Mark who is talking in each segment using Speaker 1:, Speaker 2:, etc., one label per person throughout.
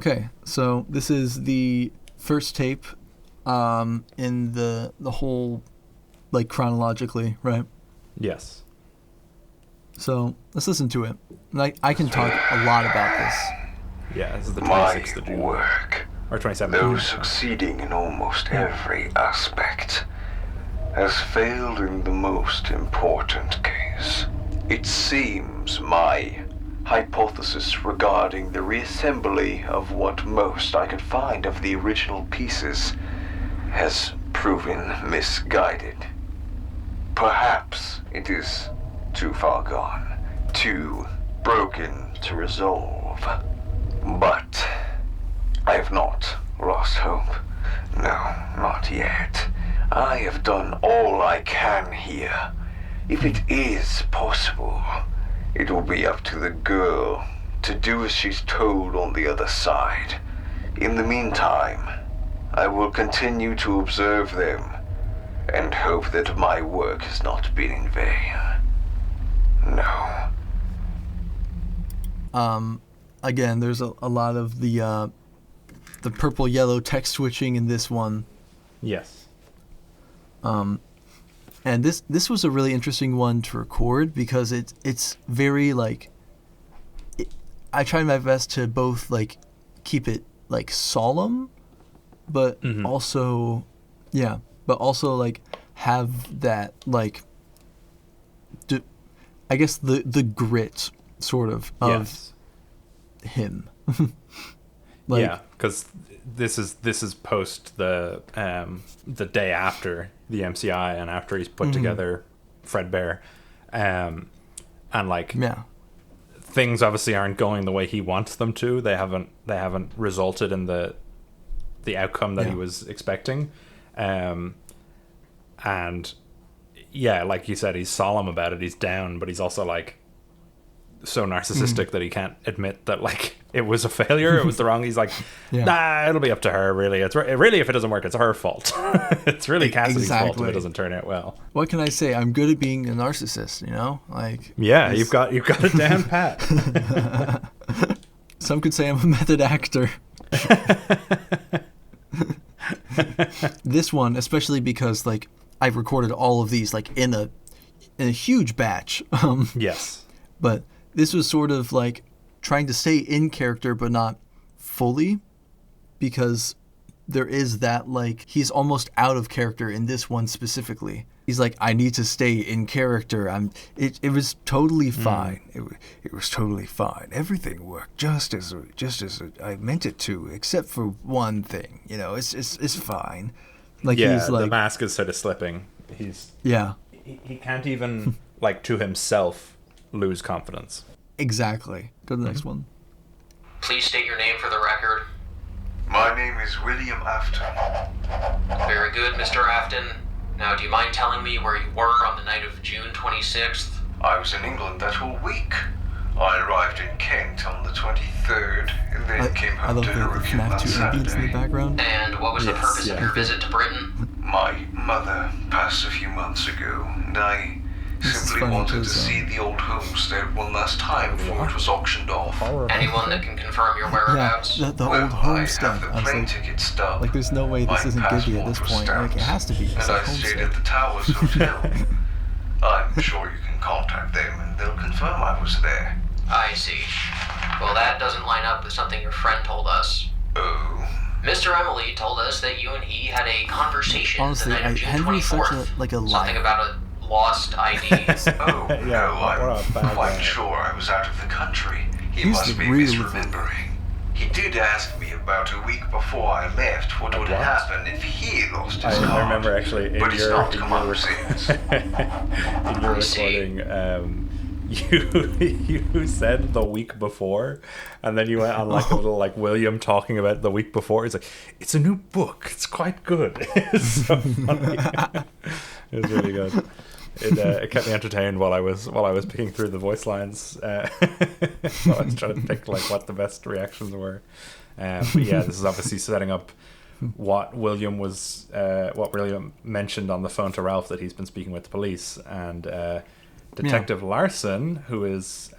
Speaker 1: Okay, so this is the first tape in the whole, like, chronologically, right?
Speaker 2: Yes.
Speaker 1: So let's listen to it. I can talk a lot about this.
Speaker 2: Yeah, this is the 26th of June.
Speaker 3: My work,
Speaker 2: Or 27th.
Speaker 3: though succeeding in almost every aspect, has failed in the most important case. It seems my hypothesis regarding the reassembly of what most I could find of the original pieces has proven misguided. Perhaps it is too far gone, too broken to resolve. But I have not lost hope. No, not yet. I have done all I can here. If it is possible, it will be up to the girl to do as she's told on the other side. In the meantime, I will continue to observe them and hope that my work has not been in vain. No.
Speaker 1: Again, there's a lot of the purple-yellow text switching in this one.
Speaker 2: Yes.
Speaker 1: And this was a really interesting one to record because it's very, like, I tried my best to both, like, keep it, like, solemn, but also like have that, like, I guess the grit sort of him.
Speaker 2: Like, yeah, because this is post the day after the MCI and after he's put together Fredbear, and like things obviously aren't going the way he wants them to. They haven't resulted in the outcome that he was expecting, and yeah, like you said, he's solemn about it. He's down, but he's also like so narcissistic that he can't admit that, like, it was a failure, it was the wrong. He's like, nah, it'll be up to her. Really, it's really, if it doesn't work, it's her fault. It's really Cassidy's fault if it doesn't turn out well.
Speaker 1: What can I say? I'm good at being a narcissist, you know. Like,
Speaker 2: yeah, you've got it down pat.
Speaker 1: Some could say I'm a method actor. This one, especially because, like, I've recorded all of these, like, in a huge batch.
Speaker 2: Yes,
Speaker 1: but this was sort of like trying to stay in character, but not fully, because there is that, like, he's almost out of character in this one specifically. He's like, I need to stay in character. It was totally fine. It was totally fine. Everything worked just as I meant it to, except for one thing. You know, it's fine. Like, he's like,
Speaker 2: the mask is sort of slipping. He's he can't even like to himself lose confidence.
Speaker 1: Exactly. Go to the next one.
Speaker 4: Please state your name for the record.
Speaker 3: My name is William Afton.
Speaker 4: Very good, Mr. Afton. Now, do you mind telling me where you were on the night of June 26th?
Speaker 3: I was in England that whole week. I arrived in Kent on the 23rd, and then came home to review
Speaker 1: FNAF
Speaker 3: last
Speaker 1: 2 ambience in the background.
Speaker 4: And what was the purpose of your visit to Britain?
Speaker 3: My mother passed a few months ago, and I simply wanted to see the old homestead one last time before it was auctioned off.
Speaker 4: Anyone that can confirm your whereabouts?
Speaker 1: Yeah, the old homestead.
Speaker 3: I have the plane ticket stub.
Speaker 1: Like, there's no way this isn't Gibby at this point. Like, it has to be.
Speaker 3: And I stayed at the Towers Hotel. I'm sure you can contact them, and they'll confirm I was there.
Speaker 4: I see. Well, that doesn't line up with something your friend told us.
Speaker 3: Oh.
Speaker 4: Mr. Emily told us that you and he had a conversation
Speaker 1: honestly,
Speaker 4: the night of June
Speaker 1: Henry's
Speaker 4: 24th.
Speaker 1: such a liar.
Speaker 4: Something about a lost ID.
Speaker 3: Oh, no, I'm quite sure I was out of the country. He must be misremembering. He did ask me about a week before I left what would happen if he lost his card.
Speaker 2: I remember actually in
Speaker 3: but
Speaker 2: your recording, you said the week before, and then you went on like a little like William talking about the week before. It's like, it's a new book. It's quite good. It's so funny. It was really good. It kept me entertained while I was picking through the voice lines. So I was trying to pick like what the best reactions were. But yeah, this is obviously setting up what William mentioned on the phone to Ralph, that he's been speaking with the police, and Detective Larson, who is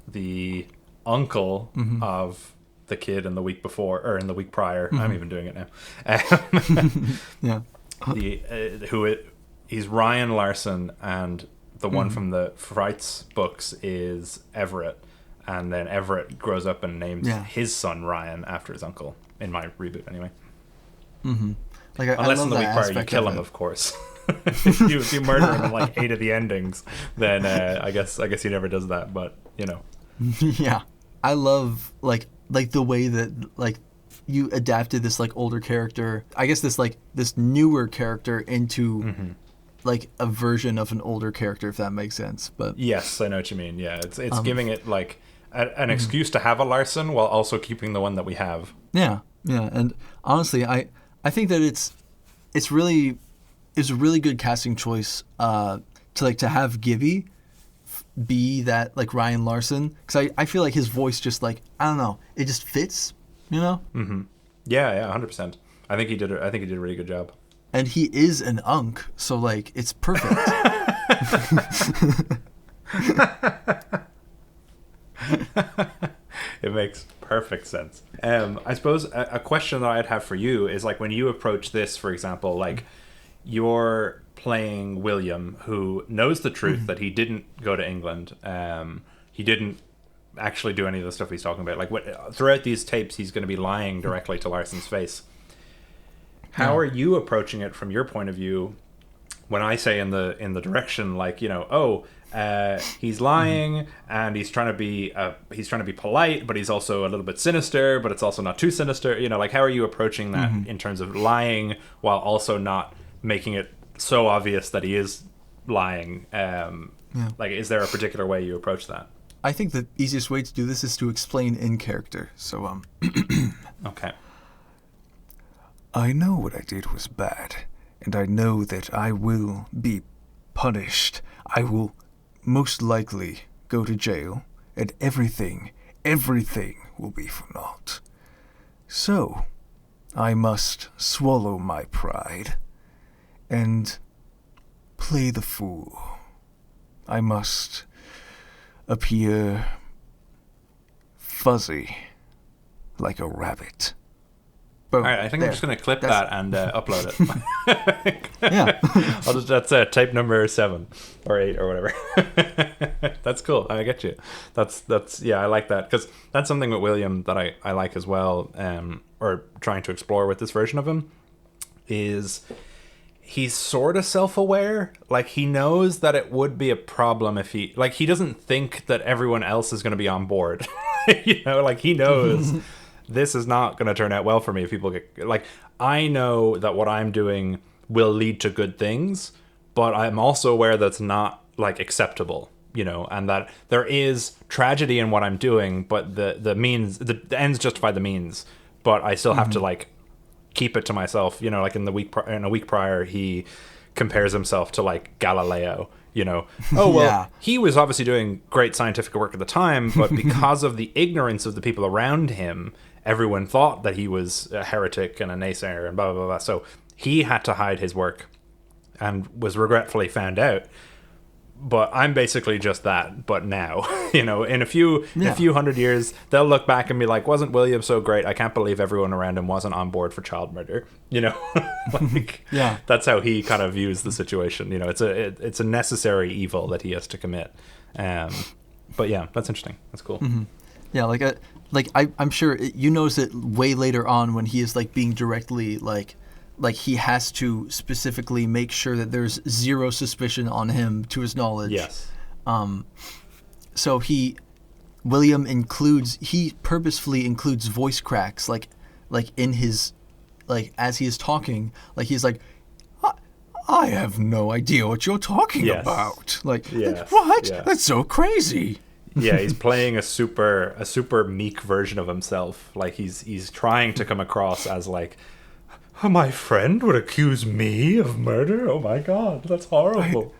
Speaker 2: the uncle of the kid in the week before, or in the week prior. I'm even doing it now.
Speaker 1: Yeah.
Speaker 2: He's Ryan Larson, and the one from the Frights books is Everett, and then Everett grows up and names his son Ryan after his uncle, in my reboot anyway.
Speaker 1: Like,
Speaker 2: unless
Speaker 1: I love
Speaker 2: in the week prior you kill him, of course. if you murder him in like 8 of the endings, then I guess he never does that, but you know.
Speaker 1: Yeah, I love like the way that like you adapted this like older character, I guess this newer character into like a version of an older character, if that makes sense. But
Speaker 2: yes, I know what you mean. Yeah, it's giving it like an excuse to have a Larson while also keeping the one that we have.
Speaker 1: Yeah, and honestly, I think that it's a really good casting choice to have Gibby be that like Ryan Larson, because I feel like his voice just like, I don't know, it just fits, you know.
Speaker 2: Yeah, 100%. I think he did a really good job.
Speaker 1: And he is an unk, so like it's perfect.
Speaker 2: It makes perfect sense. I suppose a question that I'd have for you is like, when you approach this, for example, like you're playing William, who knows the truth that he didn't go to England. He didn't actually do any of the stuff he's talking about. Like throughout these tapes, he's going to be lying directly to Larson's face. How are you approaching it from your point of view? When I say in the direction, like, you know, he's lying and he's trying to be polite, but he's also a little bit sinister, but it's also not too sinister. You know, like, how are you approaching that in terms of lying while also not making it so obvious that he is lying? Like, is there a particular way you approach that?
Speaker 1: I think the easiest way to do this is to explain in character. So,
Speaker 2: okay.
Speaker 5: I know what I did was bad, and I know that I will be punished. I will most likely go to jail, and everything will be for naught. So, I must swallow my pride and play the fool. I must appear fuzzy like a rabbit.
Speaker 2: Boom. All right, I think I'm just going to clip that and upload it.
Speaker 1: Yeah.
Speaker 2: That's tape number 7 or 8 or whatever. That's cool. I get you. That's I like that, because that's something with William that I like as well, or trying to explore with this version of him, is he's sort of self-aware. Like, he knows that it would be a problem if he doesn't think that everyone else is going to be on board. You know, like, he knows this is not going to turn out well for me if people get, like, I know that what I'm doing will lead to good things, but I'm also aware that's not, like, acceptable, you know, and that there is tragedy in what I'm doing, but the ends justify the means, but I still have to, like, keep it to myself, you know. Like in a week prior, he compares himself to, like, Galileo, you know. He was obviously doing great scientific work at the time, but because of the ignorance of the people around him, everyone thought that he was a heretic and a naysayer and blah, blah, blah. So he had to hide his work and was regretfully found out. But I'm basically just that, but now, you know, in a few hundred years, they'll look back and be like, wasn't William so great? I can't believe everyone around him wasn't on board for child murder, you know. Like, that's how he kind of views the situation. You know, it's a necessary evil that he has to commit. But yeah, that's interesting. That's cool.
Speaker 1: Yeah, I'm sure you notice it way later on when he is like being directly like he has to specifically make sure that there's zero suspicion on him to his knowledge.
Speaker 2: Yes.
Speaker 1: So William purposefully includes voice cracks like in his, like, as he is talking, like he's like, I have no idea what you're talking about. Like, what? Yeah. That's so crazy.
Speaker 2: Yeah, he's playing a super meek version of himself. Like, he's trying to come across as like, my friend would accuse me of murder? Oh my god, that's horrible.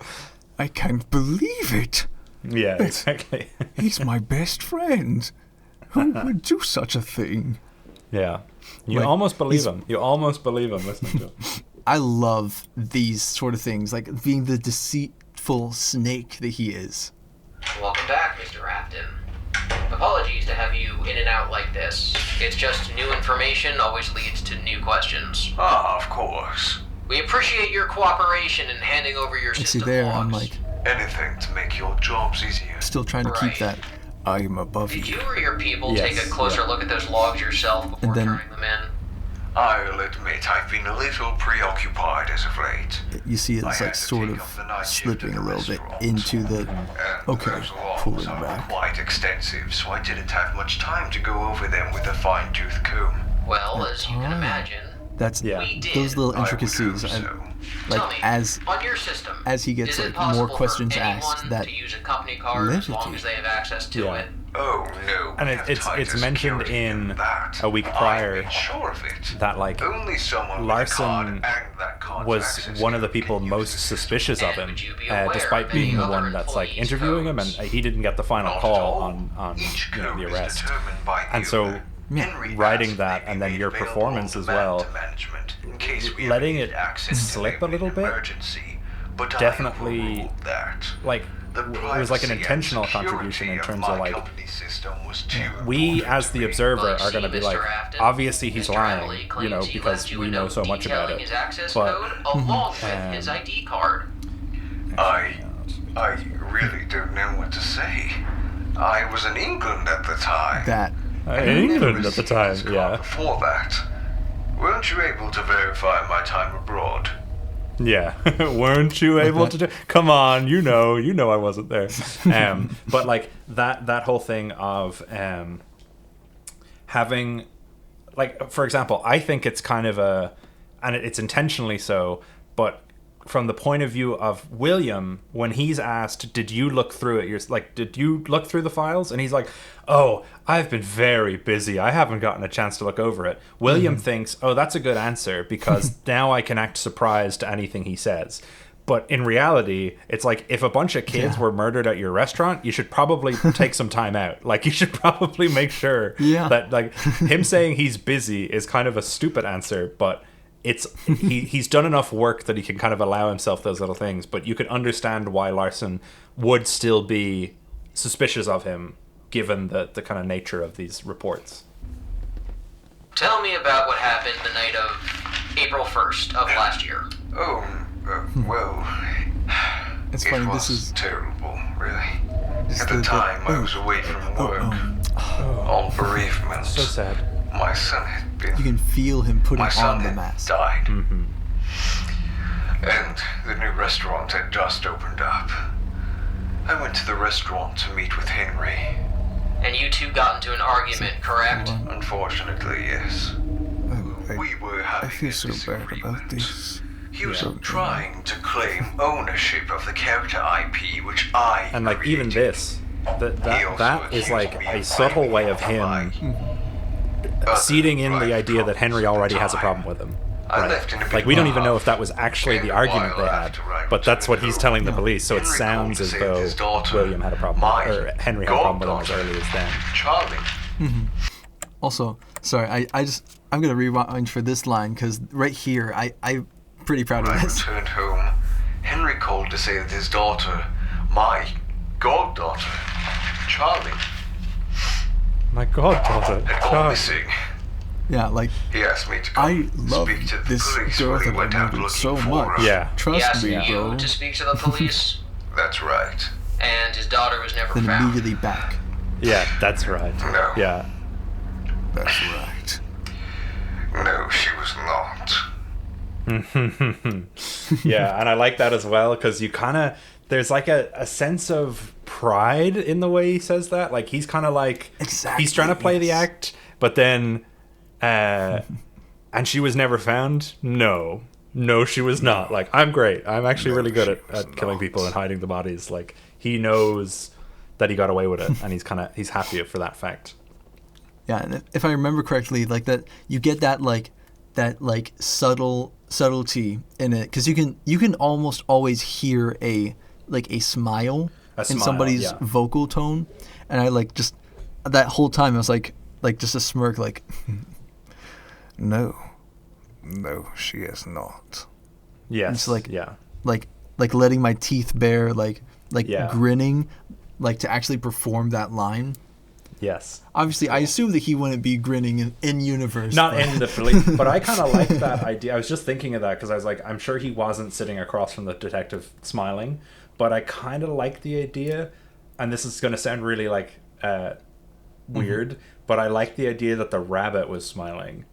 Speaker 5: I can't believe it.
Speaker 2: Yeah, exactly.
Speaker 5: He's my best friend. Who would do such a thing?
Speaker 2: Yeah. You almost believe him. You almost believe him listening to him.
Speaker 1: I love these sort of things, like being the deceitful snake that he is.
Speaker 4: Welcome back, Mr. Afton. Apologies to have you in and out like this. It's just new information always leads to new questions.
Speaker 3: Ah, of course.
Speaker 4: We appreciate your cooperation in handing over your
Speaker 1: See
Speaker 4: system
Speaker 1: there,
Speaker 4: logs.
Speaker 1: I'm like
Speaker 3: Anything to make your jobs easier.
Speaker 1: still trying to keep that.
Speaker 5: I am above
Speaker 4: Did
Speaker 5: you.
Speaker 4: you or your people
Speaker 2: Yes,
Speaker 4: take a closer
Speaker 2: yeah.
Speaker 4: look at those logs yourself before
Speaker 1: And then-
Speaker 4: turning them in?
Speaker 3: I'll admit I've been a little preoccupied as of late.
Speaker 1: You see
Speaker 3: I
Speaker 1: it's
Speaker 3: had
Speaker 1: like
Speaker 3: to
Speaker 1: sort
Speaker 3: take
Speaker 1: of
Speaker 3: up the night shift
Speaker 1: slipping
Speaker 3: at
Speaker 1: a
Speaker 3: the
Speaker 1: little bit
Speaker 3: restaurant.
Speaker 1: into the.
Speaker 3: And
Speaker 1: Okay,
Speaker 3: those logs
Speaker 1: pulling
Speaker 3: are
Speaker 1: back.
Speaker 3: quite extensive, so I didn't have much time to go over them with a fine-tooth comb.
Speaker 4: Well, as you can imagine,
Speaker 1: That's
Speaker 2: Yeah.
Speaker 4: we did.
Speaker 1: those little
Speaker 3: I would
Speaker 1: intricacies.
Speaker 3: hope
Speaker 1: I-
Speaker 3: so.
Speaker 1: like
Speaker 4: Tell me,
Speaker 1: as
Speaker 4: on your system,
Speaker 1: as he gets
Speaker 4: is it
Speaker 1: like more
Speaker 4: possible for
Speaker 1: questions
Speaker 4: anyone
Speaker 1: asked that
Speaker 4: to use a company card as long
Speaker 1: levity.
Speaker 4: as they have access to
Speaker 2: Yeah.
Speaker 4: it?
Speaker 3: Oh no.
Speaker 2: And
Speaker 3: we
Speaker 2: it-
Speaker 3: have
Speaker 2: it's
Speaker 3: tighter
Speaker 2: mentioned
Speaker 3: security
Speaker 2: in
Speaker 3: than that.
Speaker 2: a week
Speaker 3: I
Speaker 2: prior
Speaker 3: made sure of it.
Speaker 2: that, like,
Speaker 3: Only someone
Speaker 2: Larson
Speaker 3: with a card and that card's
Speaker 2: was
Speaker 3: access
Speaker 2: one of the
Speaker 3: code
Speaker 2: people
Speaker 3: can use
Speaker 2: most
Speaker 3: the system.
Speaker 2: suspicious of
Speaker 4: And
Speaker 2: him,
Speaker 4: would you be aware
Speaker 2: despite
Speaker 4: of
Speaker 2: being
Speaker 4: any
Speaker 2: the
Speaker 4: other
Speaker 2: one that's like
Speaker 4: employees'
Speaker 2: interviewing him, and
Speaker 4: codes?
Speaker 2: he didn't get the final
Speaker 3: Not at
Speaker 2: call
Speaker 3: all.
Speaker 2: on
Speaker 3: Each
Speaker 2: you know,
Speaker 3: code
Speaker 2: the
Speaker 3: is
Speaker 2: arrest.
Speaker 3: determined by
Speaker 2: And
Speaker 3: the
Speaker 2: so,
Speaker 3: owner. Henry
Speaker 2: writing
Speaker 3: asked
Speaker 2: that,
Speaker 3: may
Speaker 2: and
Speaker 3: be
Speaker 2: then
Speaker 3: made
Speaker 2: your
Speaker 3: available
Speaker 2: performance
Speaker 3: on
Speaker 2: as
Speaker 3: demand
Speaker 2: well,
Speaker 3: to management in case we
Speaker 2: letting
Speaker 3: ever need
Speaker 2: it
Speaker 3: access to
Speaker 2: slip
Speaker 3: them
Speaker 2: a little
Speaker 3: in
Speaker 2: bit,
Speaker 3: emergency, but I
Speaker 2: definitely,
Speaker 3: overruled that.
Speaker 2: like,
Speaker 3: The
Speaker 2: it was like an
Speaker 3: privacy and
Speaker 2: intentional
Speaker 3: security
Speaker 2: contribution in
Speaker 3: of
Speaker 2: terms
Speaker 3: my
Speaker 2: of like,
Speaker 3: company system was too
Speaker 2: we
Speaker 3: important
Speaker 2: as
Speaker 3: to
Speaker 2: the
Speaker 3: me.
Speaker 2: observer
Speaker 4: Well,
Speaker 2: are going to
Speaker 4: see,
Speaker 2: be
Speaker 4: Mr.
Speaker 2: like,
Speaker 4: Afton,
Speaker 2: obviously he's
Speaker 4: Mr.
Speaker 2: lying,
Speaker 4: Emily
Speaker 2: you
Speaker 4: claims
Speaker 2: know,
Speaker 4: he
Speaker 2: because
Speaker 4: left you
Speaker 2: we
Speaker 4: a
Speaker 2: know
Speaker 4: note
Speaker 2: so much about
Speaker 4: detailing
Speaker 2: it.
Speaker 4: his access
Speaker 2: But
Speaker 4: code along with his ID card.
Speaker 3: I really don't know what to say. I was in England at the time.
Speaker 1: that
Speaker 2: in
Speaker 3: Never
Speaker 2: England at the
Speaker 3: received
Speaker 2: time,
Speaker 3: this card
Speaker 2: yeah.
Speaker 3: Before that, weren't you able to verify my time abroad?
Speaker 2: Yeah, weren't you able to do? Come on, you know I wasn't there. But like that whole thing of having, like, for example, I think it's kind of and it's intentionally so, but from the point of view of William, when he's asked, did you look through it? Did you look through the files? And he's like, oh, I've been very busy. I haven't gotten a chance to look over it. William thinks, oh, that's a good answer because now I can act surprised to anything he says. But in reality, it's like, if a bunch of kids were murdered at your restaurant, you should probably take some time out. Like, you should probably make sure that, like, him saying he's busy is kind of a stupid answer, but he's done enough work that he can kind of allow himself those little things. But you can understand why Larson would still be suspicious of him, given the kind of nature of these reports.
Speaker 4: Tell me about what happened the night of April 1st of last year.
Speaker 3: Oh, well,
Speaker 1: it's
Speaker 3: it
Speaker 1: funny.
Speaker 3: was
Speaker 1: This is
Speaker 3: terrible, really.
Speaker 1: Just
Speaker 3: At the time, I was away from work on bereavement.
Speaker 2: So sad.
Speaker 3: My son had been.
Speaker 1: you can feel him putting
Speaker 3: My son
Speaker 1: on the
Speaker 3: had
Speaker 1: mask.
Speaker 3: died. And the new restaurant had just opened up. I went to the restaurant to meet with Henry.
Speaker 4: And you two got into an argument, correct?
Speaker 3: Unfortunately, yes. We were
Speaker 5: I
Speaker 3: having
Speaker 5: feel
Speaker 3: a
Speaker 5: so bad
Speaker 3: disagreement.
Speaker 5: about this.
Speaker 3: He was trying to claim ownership of the character IP, which I
Speaker 2: And like even
Speaker 3: created.
Speaker 2: this, that is like a subtle way of him seeding in the idea that Henry already has a problem with him.
Speaker 3: I left in a big
Speaker 2: Like, we don't even know
Speaker 3: huff.
Speaker 2: if that was actually the
Speaker 3: And a
Speaker 2: argument they
Speaker 3: while
Speaker 2: had,
Speaker 3: after I
Speaker 2: but that's what
Speaker 3: returned
Speaker 2: he's
Speaker 3: home,
Speaker 2: telling the police. So it
Speaker 3: Henry
Speaker 2: sounds
Speaker 3: called
Speaker 2: as
Speaker 3: to say that his
Speaker 2: though
Speaker 3: daughter,
Speaker 2: William had a problem, or Henry had a problem with him as early as then.
Speaker 3: Charlie.
Speaker 1: Also, sorry, I'm gonna rewind for this line because right here, I'm pretty proud
Speaker 3: When
Speaker 1: of
Speaker 3: I
Speaker 1: this.
Speaker 3: returned home, Henry called to say that his daughter, my goddaughter, Charlie,
Speaker 2: My God, daughter.
Speaker 3: had gone missing.
Speaker 1: Yeah, like
Speaker 3: He asked me to come
Speaker 1: I love
Speaker 3: speak to the
Speaker 1: this
Speaker 3: police
Speaker 1: girl
Speaker 3: when he
Speaker 1: that I
Speaker 3: went out
Speaker 1: murdered
Speaker 3: looking
Speaker 1: so
Speaker 3: for
Speaker 1: much.
Speaker 3: her.
Speaker 2: Yeah.
Speaker 4: He
Speaker 1: Trust
Speaker 4: asked
Speaker 1: me,
Speaker 4: you
Speaker 1: bro.
Speaker 4: to speak to the police,
Speaker 3: That's right.
Speaker 4: and his daughter was never
Speaker 1: Then
Speaker 4: found.
Speaker 1: immediately back.
Speaker 2: Yeah, that's right.
Speaker 3: No.
Speaker 2: Yeah.
Speaker 5: That's right.
Speaker 3: No, she was not.
Speaker 2: Yeah, and I like that as well because you kind of, there's like a sense of pride in the way he says that. Like, he's kind of like,
Speaker 1: Exactly,
Speaker 2: he's trying to play the
Speaker 1: yes.
Speaker 2: act, but then, and she was never found? No, she was not. Like, I'm great. I'm actually really good at killing people and hiding the bodies. Like, he knows that he got away with it, and he's happy for that fact.
Speaker 1: Yeah, and if I remember correctly, like that, you get that subtlety in it because you can almost always hear a smile in
Speaker 2: smile,
Speaker 1: somebody's
Speaker 2: yeah.
Speaker 1: vocal tone, and I like just that whole time I was like just a smirk, like
Speaker 5: No, she is not.
Speaker 2: Yes.
Speaker 1: It's like-
Speaker 2: yeah.
Speaker 1: like letting my teeth bare, like
Speaker 2: Yeah.
Speaker 1: grinning, like to actually perform that line.
Speaker 2: Yes.
Speaker 1: Obviously, I assume that he wouldn't be grinning in universe.
Speaker 2: Not
Speaker 1: but...
Speaker 2: in the police, but I kind of like that idea. I was just thinking of that because I was like, I'm sure he wasn't sitting across from the detective smiling, but I kind of like the idea, and this is going to sound really like weird, but I like the idea that the rabbit was smiling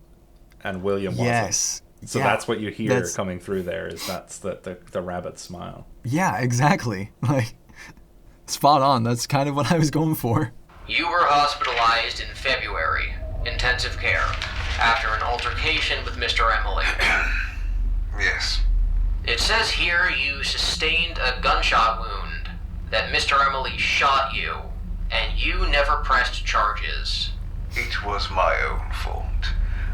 Speaker 2: and William wasn't.
Speaker 1: Yes.
Speaker 2: So that's what you hear coming through there, is that's the rabbit smile.
Speaker 1: Yeah, exactly. Like, spot on. That's kind of what I was going for.
Speaker 4: You were hospitalized in February, intensive care, after an altercation with Mr. Emily.
Speaker 3: Yes.
Speaker 4: It says here you sustained a gunshot wound, that Mr. Emily shot you, and you never pressed charges.
Speaker 3: It was my own fault.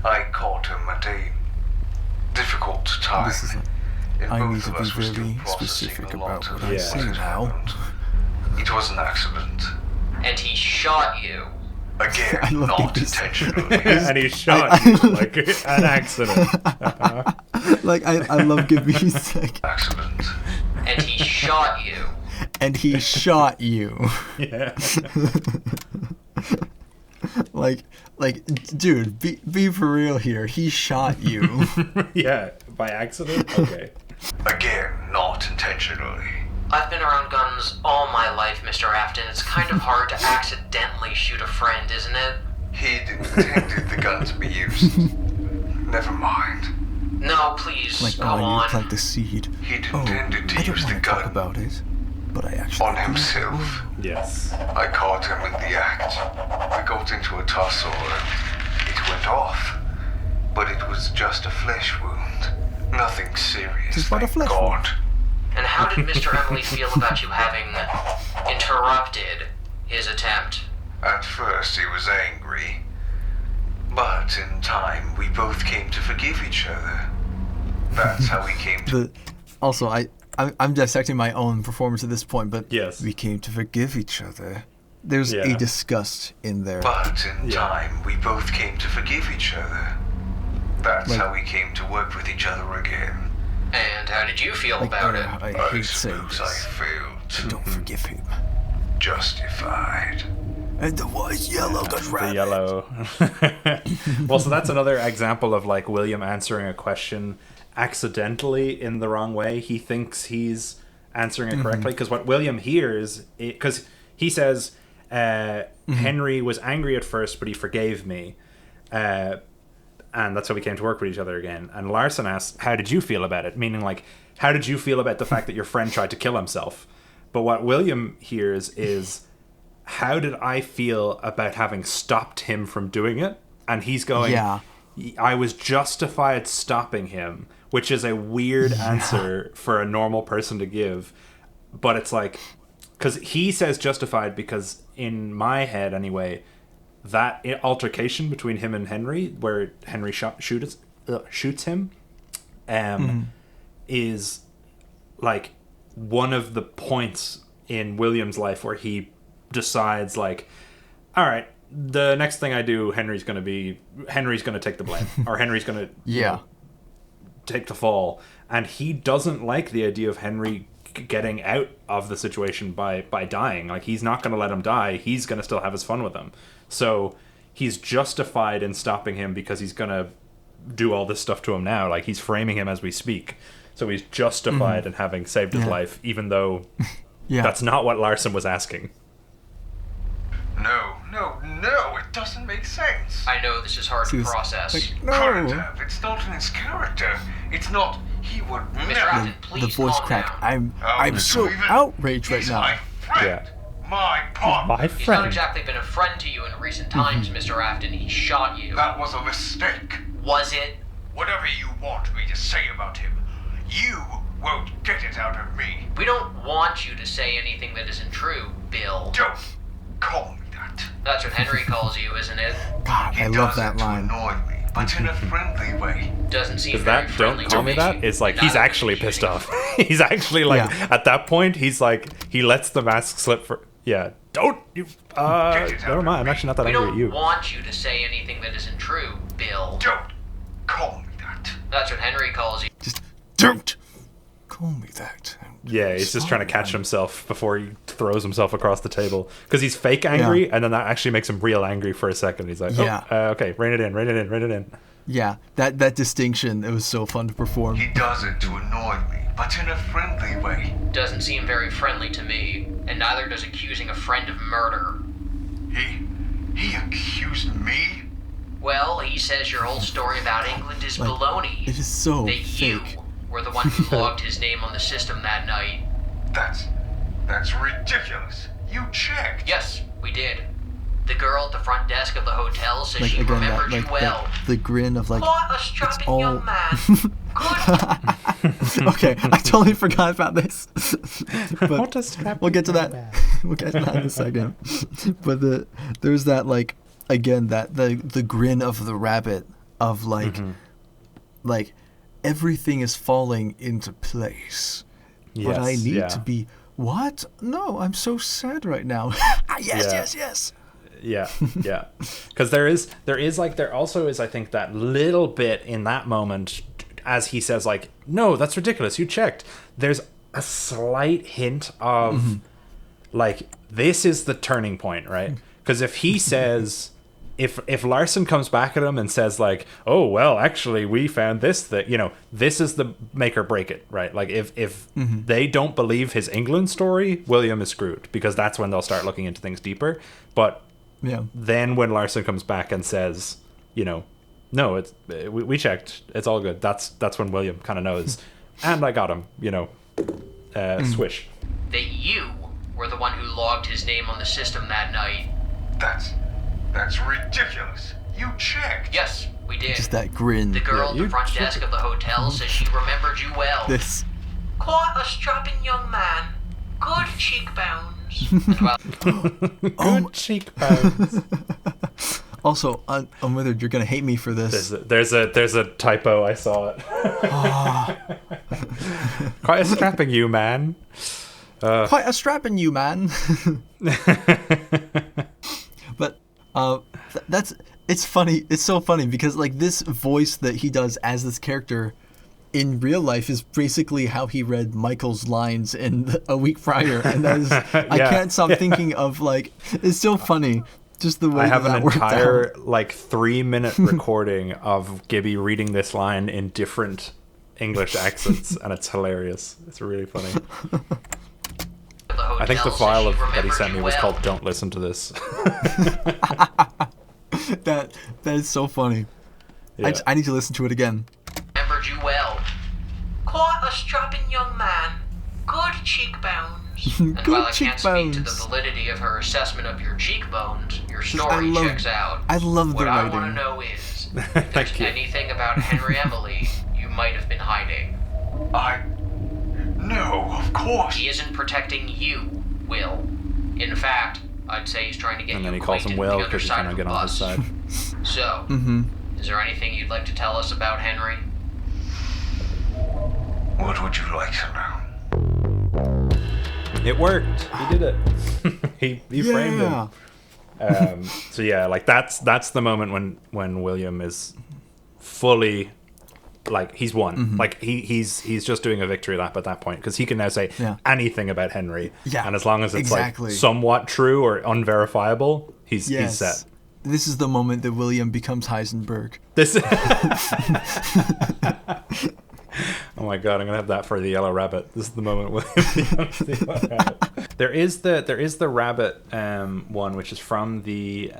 Speaker 3: I caught him at a difficult time.
Speaker 5: I need to be very specific about what I say now.
Speaker 3: It was an accident.
Speaker 4: And he shot you.
Speaker 3: Again, not intentionally.
Speaker 2: And he shot you like an accident.
Speaker 1: Like, I love Gibby's like...
Speaker 3: Accident.
Speaker 4: And he shot you.
Speaker 1: And he shot you.
Speaker 2: Yeah.
Speaker 1: like, dude, be for real here. He shot you.
Speaker 2: Yeah, by accident? Okay.
Speaker 3: Again, not intentionally.
Speaker 4: I've been around guns all my life, Mr. Afton. It's kind of hard to accidentally shoot a friend, isn't it?
Speaker 3: He'd intended the gun to be used. Never mind.
Speaker 4: No, please,
Speaker 5: Like,
Speaker 4: go
Speaker 5: you
Speaker 4: on.
Speaker 5: plant the seed.
Speaker 3: He'd
Speaker 5: Oh,
Speaker 3: intended to
Speaker 5: I don't
Speaker 3: use the
Speaker 5: want to talk
Speaker 3: gun
Speaker 5: about it, but I actually
Speaker 3: on
Speaker 5: do.
Speaker 3: himself.
Speaker 2: Yes.
Speaker 3: I caught him in the act. We got into a tussle and it went off. But it was just a flesh wound. Nothing serious,
Speaker 5: Just but a
Speaker 3: thank
Speaker 5: flesh wound.
Speaker 3: God.
Speaker 4: And how did Mr. Emily feel about you having interrupted his attempt?
Speaker 3: At first he was angry. But in time we both came to forgive each other. That's how we came to...
Speaker 1: Also, I'm dissecting my own performance at this point, but
Speaker 2: Yes.
Speaker 5: We came to forgive each other.
Speaker 1: there's
Speaker 2: Yeah.
Speaker 1: a disgust in there.
Speaker 3: But in
Speaker 2: Yeah.
Speaker 3: time we both came to forgive each other. That's
Speaker 1: Like-
Speaker 3: how we came to work with each other again.
Speaker 4: And how did you feel
Speaker 5: Like,
Speaker 4: about it?
Speaker 5: I
Speaker 3: I
Speaker 5: hate saying
Speaker 3: suppose I
Speaker 5: this.
Speaker 3: failed
Speaker 5: I
Speaker 3: to
Speaker 5: don't forgive him.
Speaker 3: justified.
Speaker 5: And the white yellow got
Speaker 2: The
Speaker 5: rabbit.
Speaker 2: yellow. Well, so that's another example of like William answering a question accidentally in the wrong way. He thinks he's answering it correctly because what William hears, because he says Henry was angry at first, but he forgave me, and that's how we came to work with each other again. And Larson asks, "How did you feel about it?" Meaning, like, how did you feel about the fact that your friend tried to kill himself? But what William hears is, how did I feel about having stopped him from doing it? And he's going,
Speaker 1: Yeah.
Speaker 2: I was justified stopping him, which is a weird answer for a normal person to give. But it's like, because he says justified because in my head anyway, that altercation between him and Henry, where Henry shoots him, is like one of the points in William's life where he decides, like, all right, the next thing I do, Henry's going to take the blame, or Henry's going to take the fall. And he doesn't like the idea of Henry getting out of the situation by dying. Like, he's not going to let him die. He's going to still have his fun with him. So he's justified in stopping him because he's going to do all this stuff to him now. Like, he's framing him as we speak. So he's justified in having saved his life, even though that's not what Larson was asking.
Speaker 3: No, it doesn't make sense.
Speaker 4: I know this is hard to process.
Speaker 3: Couldn't have. It's not in his character. It's not. He would
Speaker 4: Mr.
Speaker 3: never.
Speaker 4: Afton, please
Speaker 1: The voice
Speaker 4: calm
Speaker 1: crack.
Speaker 4: down.
Speaker 1: I'm so
Speaker 3: even-
Speaker 1: outraged right
Speaker 3: He's
Speaker 1: now.
Speaker 3: my friend. My pop.
Speaker 2: My
Speaker 4: He's not
Speaker 2: friend.
Speaker 4: exactly been a friend to you in recent times, Mr. Afton. He shot you.
Speaker 3: That was a mistake.
Speaker 4: Was it?
Speaker 3: Whatever you want me to say about him, you won't get it out of me.
Speaker 4: We don't want you to say anything that isn't true, Bill.
Speaker 3: Don't call me that.
Speaker 4: That's what Henry calls you, isn't it?
Speaker 1: God,
Speaker 3: He
Speaker 1: I love
Speaker 3: does
Speaker 1: that
Speaker 3: it to
Speaker 1: line.
Speaker 3: annoy me, but in a friendly way.
Speaker 4: Doesn't seem
Speaker 2: Because
Speaker 4: very
Speaker 2: that
Speaker 4: friendly
Speaker 2: don't call
Speaker 4: to
Speaker 2: me that is like,
Speaker 4: And
Speaker 2: he's
Speaker 4: I don't
Speaker 2: actually
Speaker 4: think
Speaker 2: pissed
Speaker 4: shooting-
Speaker 2: off. He's actually like,
Speaker 1: Yeah.
Speaker 2: at that point, he's like, he lets the mask slip for, don't you,
Speaker 3: Get it out
Speaker 2: never
Speaker 3: of
Speaker 2: mind, I'm
Speaker 3: me.
Speaker 2: actually not that
Speaker 4: We
Speaker 2: angry at
Speaker 4: don't
Speaker 2: you.
Speaker 4: want you to say anything that isn't true, Bill.
Speaker 3: Don't call me that.
Speaker 4: That's what Henry calls you.
Speaker 1: Just don't.
Speaker 5: Call me that.
Speaker 2: Yeah, he's just trying to catch himself before he throws himself across the table. Because he's fake angry, and then that actually makes him real angry for a second. He's like, okay, rein it in.
Speaker 1: Yeah, that distinction, it was so fun to perform.
Speaker 3: He does it to annoy me, but in a friendly way.
Speaker 4: Doesn't seem very friendly to me, and neither does accusing a friend of murder.
Speaker 3: He accused me?
Speaker 4: Well, he says your whole story about England is
Speaker 1: Like,
Speaker 4: baloney.
Speaker 1: it is so
Speaker 4: that
Speaker 1: fake.
Speaker 4: You were the one who logged his name on the system that night.
Speaker 3: That's ridiculous. You checked.
Speaker 4: Yes, we did. The girl at the front desk of the hotel says
Speaker 1: Like,
Speaker 4: she
Speaker 1: again,
Speaker 4: remembered
Speaker 1: that,
Speaker 4: you
Speaker 1: like,
Speaker 4: well.
Speaker 1: the grin of, like,
Speaker 4: What a
Speaker 1: it's
Speaker 4: strapping
Speaker 1: all...
Speaker 4: young man. Good.
Speaker 1: Okay, I totally forgot about this. But
Speaker 2: What a strapping
Speaker 1: we'll get to
Speaker 2: young
Speaker 1: that.
Speaker 2: man.
Speaker 1: We'll get to that in a second. But there's that, like, again, that the grin of the rabbit of, like, like, everything is falling into place. But I need to be... What? No, I'm so sad right now. Yes.
Speaker 2: Yeah. Because there also is, I think, that little bit in that moment, as he says, like, no, that's ridiculous, you checked. There's a slight hint of, like, this is the turning point, right? Because if he says... If Larson comes back at him and says, like, oh, well, actually, we found this, that, you know, this is the make or break it, right? Like, if they don't believe his England story, William is screwed, because that's when they'll start looking into things deeper. But then when Larson comes back and says, you know, no, it's we checked, it's all good, that's when William kind of knows. And I got him, you know, swish.
Speaker 4: That you were the one who logged his name on the system that night.
Speaker 3: That's ridiculous. You checked.
Speaker 4: Yes, we did.
Speaker 1: Just that grin.
Speaker 4: The girl at the front desk of the hotel says she remembered you well.
Speaker 1: This.
Speaker 4: Quite a strapping young man. Good cheekbones. And well,
Speaker 2: Good cheekbones.
Speaker 1: Also, Unwithered, you're gonna hate me for this.
Speaker 2: There's a typo. I saw it. Quite a strapping you, man.
Speaker 1: Quite a strapping you, man. But it's funny. It's so funny because, like, this voice that he does as this character in real life is basically how he read Michael's lines in A Week Prior, and that is I can't stop thinking of, like, it's so funny. Just the way
Speaker 2: I have
Speaker 1: that
Speaker 2: an
Speaker 1: worked
Speaker 2: entire
Speaker 1: out.
Speaker 2: like 3-minute recording of Gibby reading this line in different English accents, and it's hilarious. It's really funny. I think the file that he sent me was called "Don't Listen to This."
Speaker 1: That is so funny.
Speaker 2: Yeah.
Speaker 1: I need to listen to it again.
Speaker 4: remembered you well. Quite a strapping young man. Good cheekbones. And
Speaker 1: Good
Speaker 4: while I can't speak to the
Speaker 1: cheekbones.
Speaker 4: validity of her assessment of your cheekbones, your story
Speaker 1: I love-
Speaker 4: checks out.
Speaker 1: I love the
Speaker 4: What I
Speaker 1: writing.
Speaker 4: want to know is, if there's
Speaker 2: Thank you.
Speaker 4: anything about Henry Emily you might have been hiding.
Speaker 3: No, of course.
Speaker 4: He isn't protecting you, Will. In fact, I'd say he's trying to get
Speaker 2: And
Speaker 4: you
Speaker 2: then he calls him
Speaker 4: acquainted
Speaker 2: Will
Speaker 4: with the other
Speaker 2: because he's
Speaker 4: side
Speaker 2: trying to
Speaker 4: of
Speaker 2: get
Speaker 4: the
Speaker 2: on his
Speaker 4: bus.
Speaker 2: side.
Speaker 4: So, is there anything you'd like to tell us about Henry?
Speaker 3: What would you like to know?
Speaker 2: It worked. He did it. he framed him. So yeah, like that's the moment when William is fully, like, he's won. Like he's just doing a victory lap at that point, because he can now say anything about Henry.
Speaker 1: Yeah,
Speaker 2: and as long as it's
Speaker 1: exactly.
Speaker 2: like somewhat true or unverifiable, he's set.
Speaker 1: This is the moment that William becomes Heisenberg.
Speaker 2: This. Oh my god, I'm gonna have that for the yellow rabbit. This is the moment William becomes the yellow rabbit. There is the rabbit one, which is from the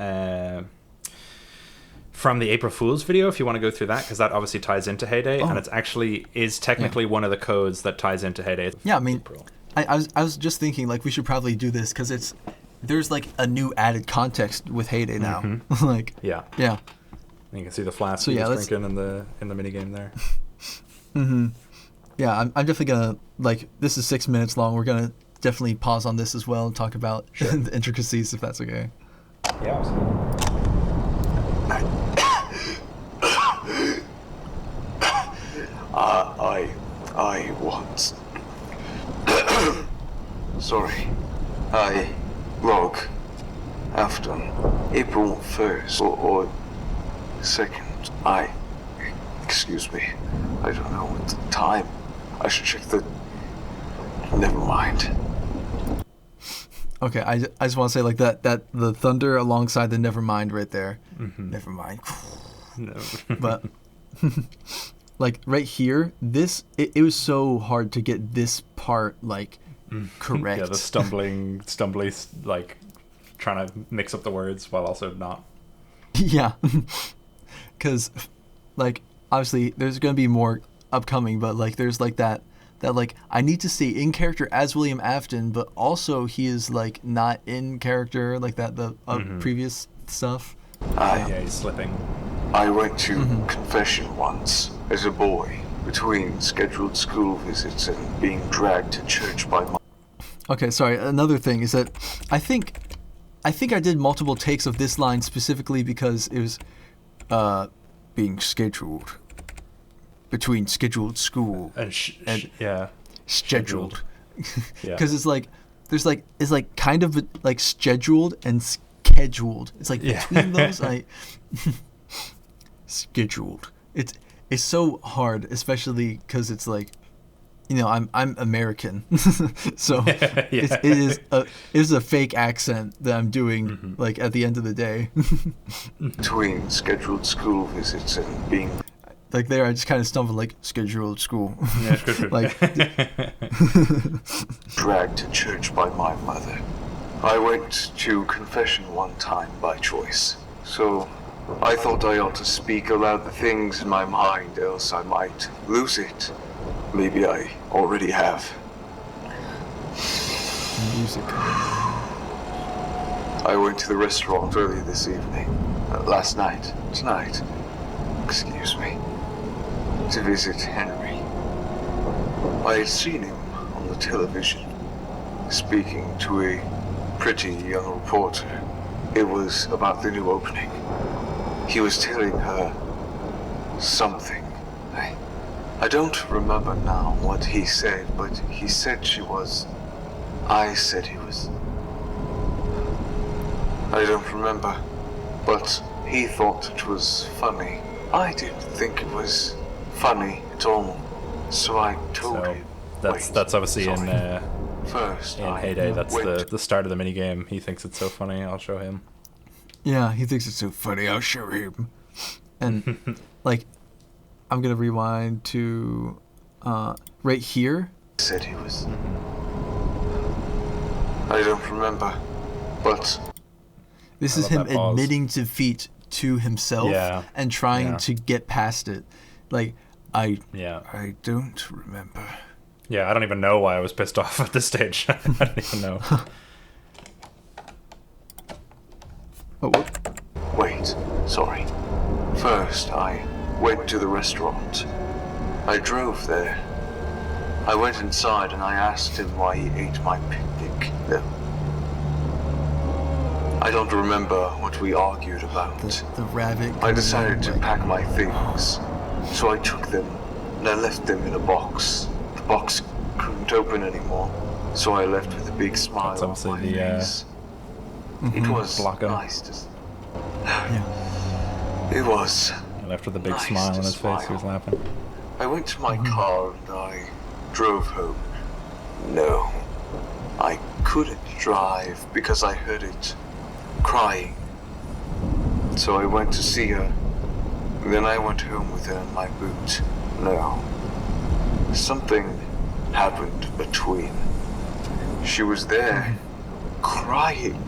Speaker 2: April Fool's video, if you want to go through that, because that obviously ties into Heyday, and it's actually is technically one of the codes that ties into Heyday.
Speaker 1: Yeah, I mean, I was just thinking, like, we should probably do this because there's like a new added context with Heyday now. Like,
Speaker 2: yeah.
Speaker 1: And
Speaker 2: you can see the flask
Speaker 1: So,
Speaker 2: he
Speaker 1: yeah,
Speaker 2: was drinking in the minigame there.
Speaker 1: Yeah, I'm definitely gonna, like, this is 6 minutes long. We're gonna definitely pause on this as well and talk about the intricacies, if that's okay.
Speaker 2: Yeah, absolutely.
Speaker 3: I want. Sorry. I log Afton. April 1st or 2nd. Excuse me. I don't know what the time. I should check the Never mind.
Speaker 1: Okay, I just want to say like that the thunder alongside the Nevermind right there. Never mind.
Speaker 2: No.
Speaker 1: But like right here, it was so hard to get this part like correct.
Speaker 2: Yeah, the stumbly, like trying to mix up the words while also not.
Speaker 1: Yeah, because like obviously there's gonna be more upcoming, but like there's like that like I need to stay in character as William Afton, but also he is like not in character like that the previous stuff.
Speaker 2: Yeah, he's slipping.
Speaker 3: I went to confession once as a boy between scheduled school visits and being dragged to church by my...
Speaker 1: Okay, sorry. Another thing is that I think I did multiple takes of this line specifically because it was being scheduled between scheduled school
Speaker 2: And
Speaker 1: scheduled.
Speaker 2: Yeah.
Speaker 1: Because it's like there's like it's like kind of like scheduled and scheduled. It's like between those scheduled. It's so hard, especially because it's like, you know, I'm American, so it is a fake accent that I'm doing like at the end of the day.
Speaker 3: Between scheduled school visits and being...
Speaker 1: Like there, I just kind of stumbled like scheduled school.
Speaker 2: Yeah, good.
Speaker 1: Like
Speaker 3: dragged to church by my mother. I went to confession one time by choice, so I thought I ought to speak aloud the things in my mind, else I might lose it. Maybe I already have.
Speaker 1: music.
Speaker 3: I went to the restaurant earlier this evening, tonight, excuse me, to visit Henry. I had seen him on the television, speaking to a pretty young reporter. It was about the new opening. He was telling her something. I don't remember now what he said, but he said she was... I said he was... I don't remember, but he thought it was funny. I didn't think it was funny at all, so I told him.
Speaker 2: That's obviously in
Speaker 3: First,
Speaker 2: in Heyday. That's the start of the minigame. He thinks it's so funny. I'll show him.
Speaker 1: Yeah, he thinks it's so funny. I'll show him. And like, I'm gonna rewind to right here.
Speaker 3: Said he was... I don't remember, but...
Speaker 1: This is him admitting defeat to himself and trying to get past it. Like, I don't remember.
Speaker 2: Yeah, I don't even know why I was pissed off at this stage. I don't even know.
Speaker 1: Oh, what?
Speaker 3: Wait, sorry. First, I went to the restaurant. I drove there. I went inside and I asked him why he ate my picnic. I don't remember what we argued about.
Speaker 1: The rabbit.
Speaker 3: I decided to pack my things, so I took them and I left them in a box. The box couldn't open anymore, so I left with a big smile on my face. It was nice to... It was.
Speaker 2: And after the big smile on his face, he was laughing.
Speaker 3: I went to my car and I drove home. No, I couldn't drive because I heard it crying. So I went to see her. Then I went home with her in my boot. No, something happened between. She was there, crying.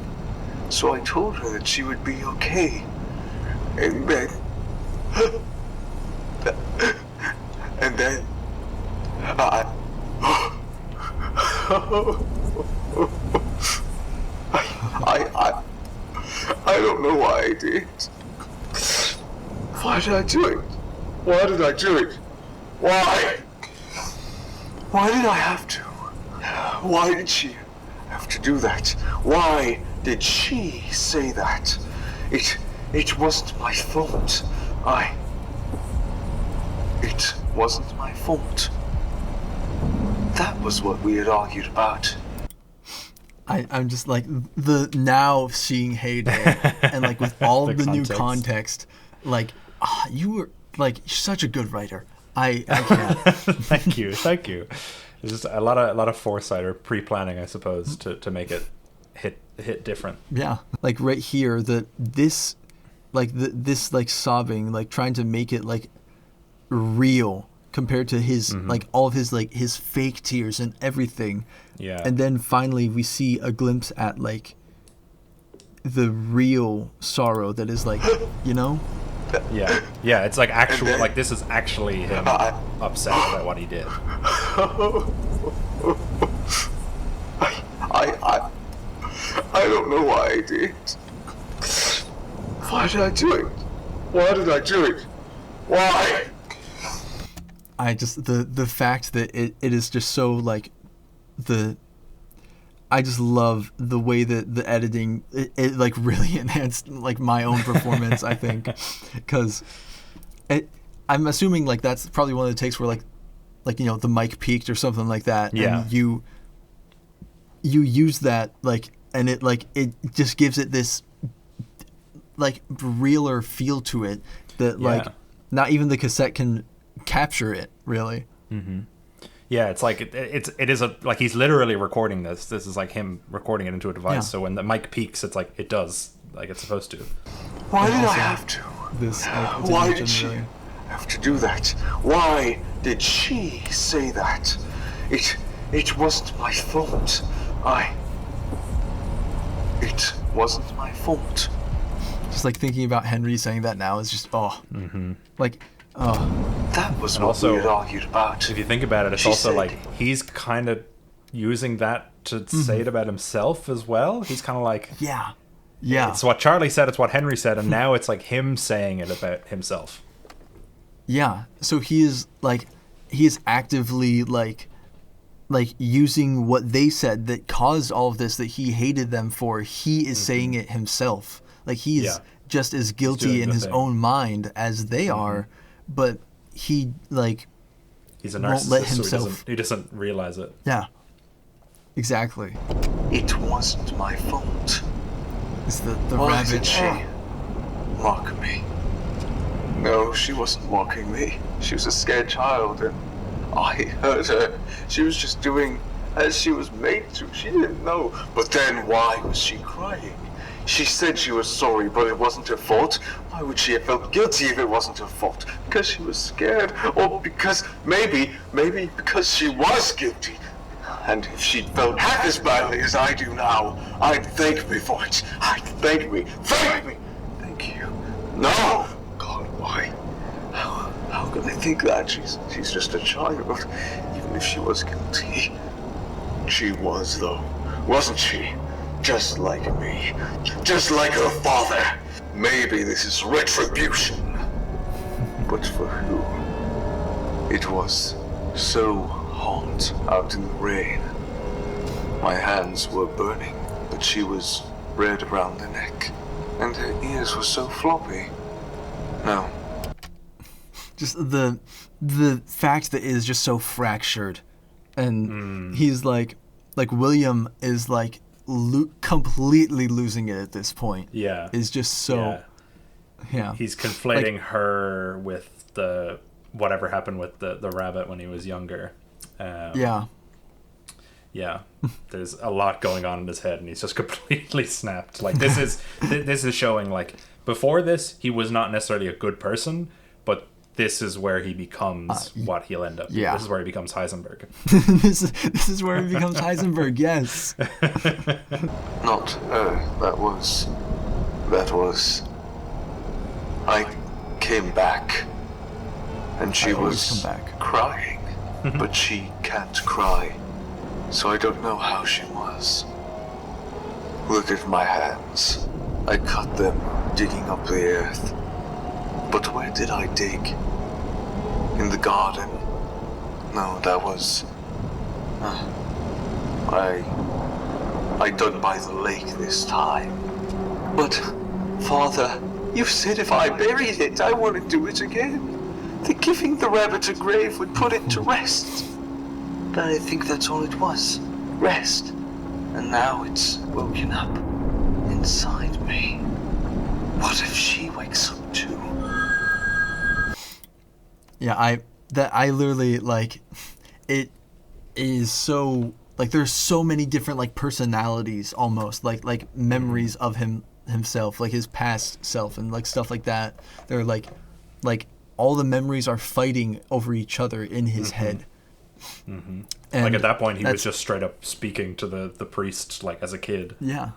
Speaker 3: So I told her that she would be okay. And then... I don't know why I did. Why did I do it? Why did I do it? Why? Why did I have to? Why did she have to do that? Why did she say that? It wasn't my fault. It wasn't my fault. That was what we had argued about.
Speaker 1: I'm just like the now seeing Heyday and like with all the new context, like you were like such a good writer. I can't.
Speaker 2: Thank you. There's just a lot of foresight or pre-planning, I suppose, to make it hit different.
Speaker 1: Yeah, like right here, this sobbing, like trying to make it like real compared to his like all of his like his fake tears and everything.
Speaker 2: Yeah.
Speaker 1: And then finally we see a glimpse at like the real sorrow that is like, you know?
Speaker 2: Yeah, it's like actual, like this is actually him upset about what he did.
Speaker 3: I don't know why I did. Why did I do it? Why did I do it? Why?
Speaker 1: I just the fact that it is just so like I just love the way that the editing it like really enhanced like my own performance. I think because I'm assuming like that's probably one of the takes where like you know the mic peaked or something like that.
Speaker 2: Yeah.
Speaker 1: And you use that like and it just gives it this like realer feel to it that like not even the cassette can capture it really.
Speaker 2: Mm-hmm. Yeah, it's like it is a like he's literally recording this. This is like him recording it into a device.
Speaker 1: Yeah.
Speaker 2: So when the mic peaks, it's like it does like it's supposed to.
Speaker 3: Why did I
Speaker 1: also
Speaker 3: have to?
Speaker 1: This
Speaker 3: Why did she have to do that? Why did she say that? It wasn't my fault. It wasn't my fault.
Speaker 1: Just like thinking about Henry saying that now is just like
Speaker 3: That was
Speaker 2: And
Speaker 3: what
Speaker 2: also,
Speaker 3: we had argued about.
Speaker 2: If you think about it, it's
Speaker 3: She
Speaker 2: also
Speaker 3: said-
Speaker 2: like he's kind of using that to say it about himself as well. He's kind of like,
Speaker 1: yeah.
Speaker 2: it's what Charlie said, it's what Henry said, and now it's like him saying it about himself.
Speaker 1: Yeah. So he is actively like using what they said that caused all of this that he hated them for. He is saying it himself. Like he is just as guilty
Speaker 2: doing
Speaker 1: in
Speaker 2: the
Speaker 1: his
Speaker 2: thing.
Speaker 1: own mind as they are, but he like
Speaker 2: He's a
Speaker 1: won't
Speaker 2: narcissist,
Speaker 1: let
Speaker 2: so
Speaker 1: himself.
Speaker 2: he doesn't realize it.
Speaker 1: Yeah. Exactly.
Speaker 3: It wasn't my fault.
Speaker 1: It's the
Speaker 3: Why
Speaker 1: rabbit.
Speaker 3: did she mock me? No, she wasn't mocking me. She was a scared child, and I hurt her. She was just doing as she was made to. She didn't know. But then why was she crying? She said she was sorry, but it wasn't her fault. Why would she have felt guilty if it wasn't her fault? Because she was scared? Or because, maybe because she was guilty. And if she'd felt half as badly as I do now, I'd thank me for it. I'd thank me. Thank me! Thank you. No! God, why? How can I think that? She's just a child. Even if she was guilty. She was, though. Wasn't she? Just like me. Just like her father. Maybe this is retribution. But for who? It was so hot out in the rain. My hands were burning, but she was red around the neck. And her ears were so floppy. No.
Speaker 1: Just the fact that it is just so fractured, and he's like William is like completely losing it at this point.
Speaker 2: Yeah.
Speaker 1: Is just so
Speaker 2: He's conflating her with the whatever happened with the rabbit when he was younger. Yeah, there's a lot going on in his head, and he's just completely snapped. Like this is showing like before this he was not necessarily a good person, but this is where he becomes what he'll end up.
Speaker 1: Yeah.
Speaker 2: This is where he becomes Heisenberg.
Speaker 1: this is where he becomes Heisenberg. Yes.
Speaker 3: Not her. That was. I came back, and she
Speaker 1: always
Speaker 3: was
Speaker 1: come back.
Speaker 3: crying, but she can't cry, so I don't know how she was. Look at my hands. I cut them digging up the earth. But where did I dig? In the garden? No, that was... I dug by the lake this time. But, Father, you said if I buried it, I wouldn't do it again. That giving the rabbit a grave would put it to rest. But I think that's all it was. Rest. And now it's woken up inside me. What if she wakes up too?
Speaker 1: Yeah, I literally like it. is so like there's so many different like personalities almost like memories of himself, like his past self and like stuff like that. They're like all the memories are fighting over each other in his head.
Speaker 2: Mm-hmm.
Speaker 1: And
Speaker 2: like at that point, he was just straight up speaking to the priest like as a kid.
Speaker 1: Yeah,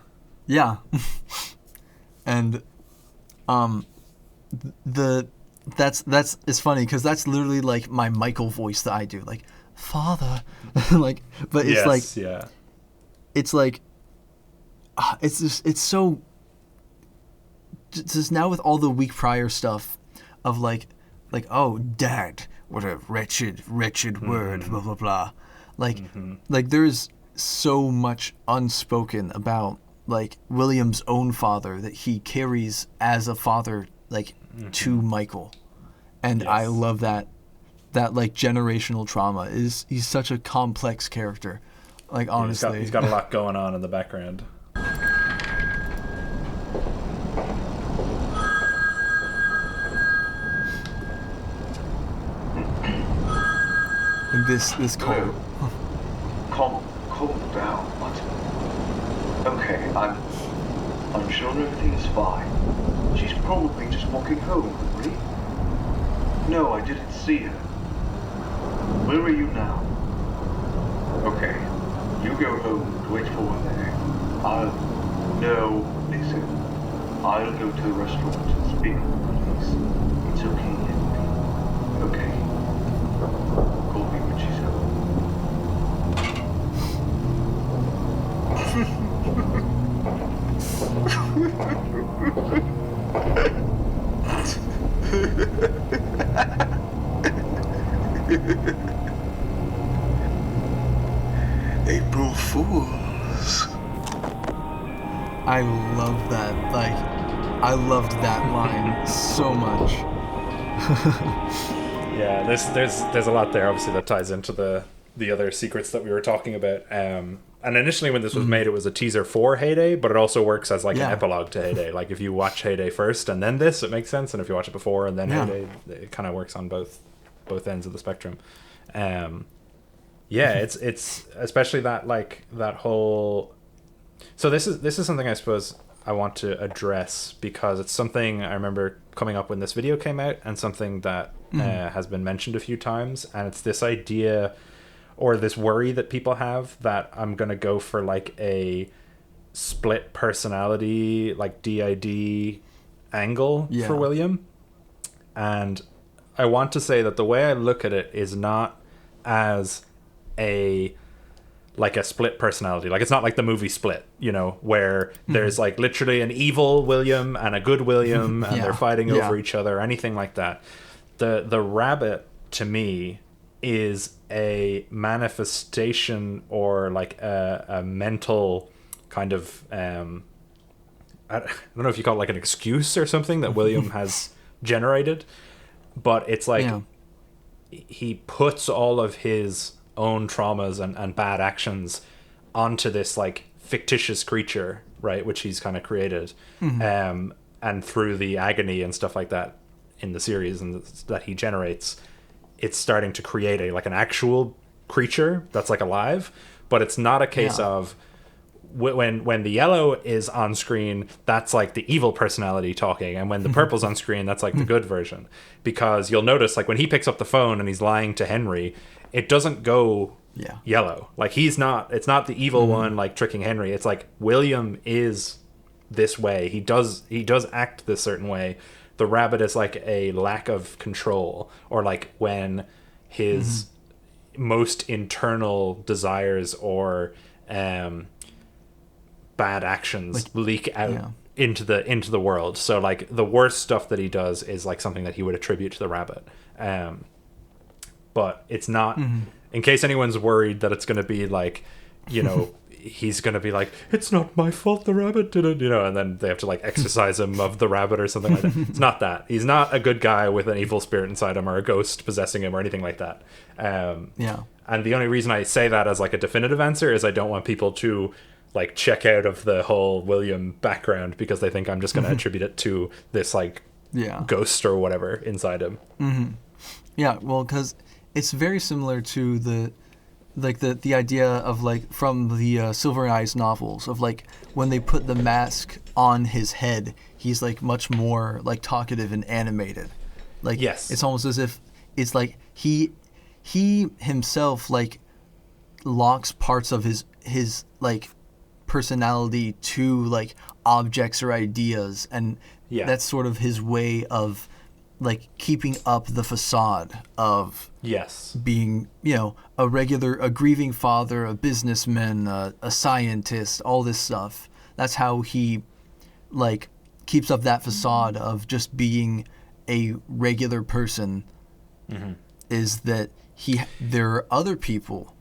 Speaker 1: and that's it's funny because that's literally like my Michael voice that I do, like Father, like, but it's it's like it's just it's so just now with all the week prior stuff of like oh Dad, what a wretched word, blah blah blah, like there's so much unspoken about like William's own father that he carries as a father like to Michael, and I love that like generational trauma is he's such a complex character, like honestly
Speaker 2: he's got a lot going on in the background.
Speaker 1: And this call.
Speaker 3: Calm down. What? Okay, I'm sure everything is fine. She's probably just walking home, really. No, I didn't see her. Where are you now? Okay, you go home and wait for her there. Listen. I'll go to the restaurant and speak with the police. It's okay, Henry. Okay. Call me when she's home. April Fools.
Speaker 1: I love that. Like, I loved that line so much.
Speaker 2: Yeah, there's a lot there, obviously, that ties into the other secrets that we were talking about. And initially when this was made, it was a teaser for Heyday, but it also works as like an epilogue to Heyday. Like if you watch Heyday first and then this, it makes sense. And if you watch it before and then Heyday, it kind of works on both ends of the spectrum. It's especially that whole. So this is something I suppose I want to address because it's something I remember coming up when this video came out and something that has been mentioned a few times, and it's this idea or this worry that people have that I'm gonna go for like a split personality, like DID angle for William. And I want to say that the way I look at it is not as a split personality. Like it's not like the movie Split, where there's like literally an evil William and a good William and they're fighting over each other or anything like that. The rabbit to me is a manifestation or like a mental kind of I don't know if you call it like an excuse or something that William has generated, but it's like he puts all of his own traumas and bad actions onto this like fictitious creature, right, which he's kind of created, and through the agony and stuff like that in the series and that he generates, it's starting to create an actual creature that's like alive. But it's not a case of when the yellow is on screen, that's like the evil personality talking, and when the purple's on screen, that's like the good version. Because you'll notice like when he picks up the phone and he's lying to Henry, it doesn't go yellow. Like it's not the evil one like tricking Henry. It's like William is this way. He does act this certain way. The rabbit is like a lack of control, or like when his most internal desires or bad actions leak out into the world. So like the worst stuff that he does is like something that he would attribute to the rabbit. But it's not, in case anyone's worried that it's going to be like, he's going to be like, it's not my fault the rabbit did it, and then they have to like exorcise him of the rabbit or something like that. It's not that. He's not a good guy with an evil spirit inside him or a ghost possessing him or anything like that. And the only reason I say that as like a definitive answer is I don't want people to like check out of the whole William background because they think I'm just going to attribute it to this like ghost or whatever inside him.
Speaker 1: Yeah, well, because it's very similar to the like the idea of like from the Silver Eyes novels of like when they put the mask on his head, he's like much more like talkative and animated. Like
Speaker 2: Yes.
Speaker 1: it's almost as if it's like he himself like locks parts of his like personality to like objects or ideas, and
Speaker 2: Yeah.
Speaker 1: that's sort of his way of like keeping up the facade of
Speaker 2: Yes.
Speaker 1: being, you know, a grieving father, a businessman, a scientist, all this stuff. That's how he like keeps up that facade of just being a regular person. Is that there are other people,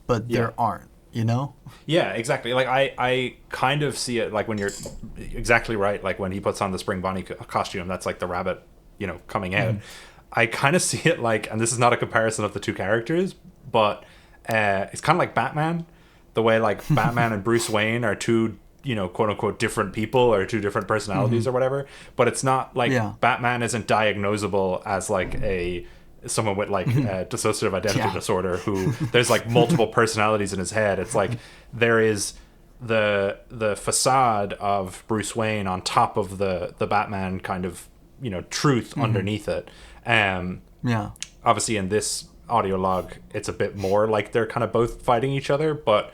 Speaker 1: but there aren't, you know?
Speaker 2: Yeah, exactly. Like I kind of see it like when you're exactly right. Like when he puts on the Spring Bonnie costume, that's like the rabbit, you know, coming out. I kind of see it like, and this is not a comparison of the two characters, but it's kind of like Batman, the way like Batman and Bruce Wayne are two, you know, quote unquote different people or two different personalities or whatever. But it's not like Batman isn't diagnosable as like someone with like dissociative identity disorder who there's like multiple personalities in his head. It's like there is the facade of Bruce Wayne on top of the Batman kind of, you know, truth underneath it. Obviously in this audio log it's a bit more like they're kind of both fighting each other, but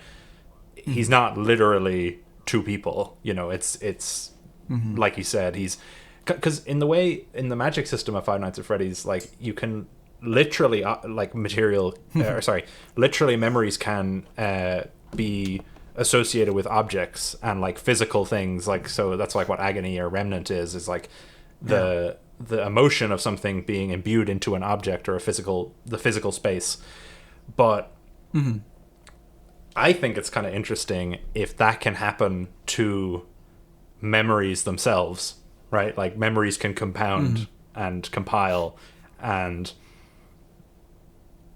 Speaker 2: he's not literally two people, you know. It's like you said, he's because in the magic system of Five Nights at Freddy's, like you can literally like literally memories can be associated with objects and like physical things, like, so that's like what agony or remnant is like the emotion of something being imbued into an object or the physical space. But I think it's kind of interesting if that can happen to memories themselves, right? Like memories can compound and compile, and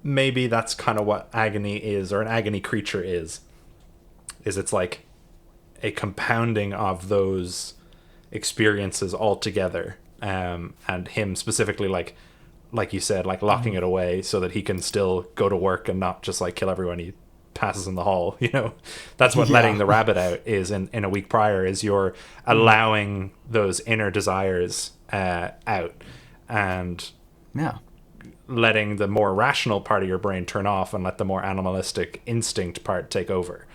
Speaker 2: maybe that's kind of what agony is, or an agony creature is it's like a compounding of those experiences all together, and him specifically like you said, like locking it away so that he can still go to work and not just like kill everyone he passes in the hall, you know. That's what letting the rabbit out is in a week prior, is you're allowing those inner desires out and letting the more rational part of your brain turn off and let the more animalistic instinct part take over,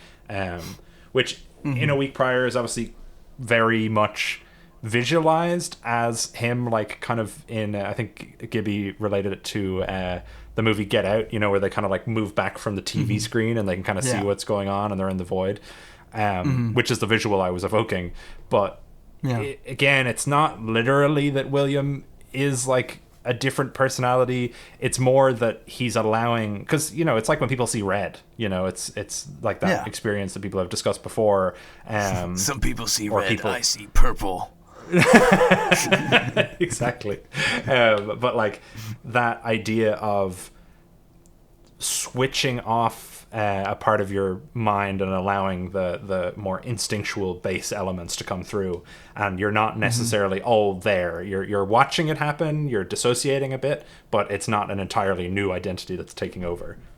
Speaker 2: which in a week prior is obviously very much visualized as him like kind of in I think Gibby related it to the movie Get Out, you know, where they kind of like move back from the TV screen and they can kind of see what's going on and they're in the void, which is the visual I was evoking. But again, it's not literally that William is like a different personality. It's more that he's allowing, because, you know, it's like when people see red, you know, it's like that experience that people have discussed before.
Speaker 5: Some people see red,
Speaker 2: people...
Speaker 5: I see purple.
Speaker 2: Exactly. But like that idea of switching off a part of your mind and allowing the more instinctual base elements to come through, and you're not necessarily all there. You're watching it happen, you're dissociating a bit, but it's not an entirely new identity that's taking over.